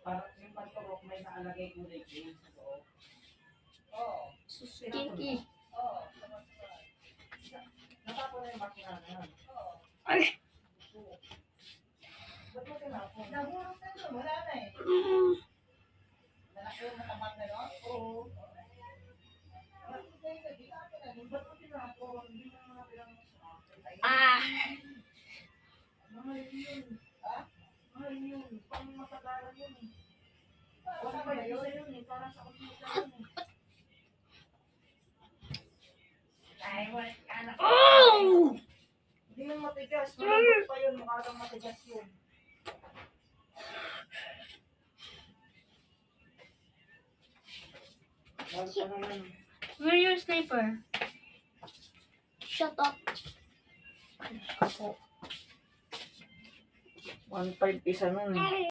Para yung panturok may nakalagay kulay green sa loob. Oo. Kinky. Oo. Natapon na yung makina na yan. Oo. Ay! Ba't mo tinapon? Nahulog na doon. Wala na eh. Malaki yung matabang na doon? Oo. Ba't mo tinapon? Hindi mo naman pinang sa akin. Ah! Mahal yun. Ha? Mahal yun. Pang matagalan yun eh. Wala ba yun? Yun eh. Para sa computer yun eh. Ay, wala. Anak ko. Oh! Hindi yun matigas. Malambot pa yun. Mukha kang matigas yun. Wala ka naman. Where your sniper? Shut up. Ako. 1.5 isa nun.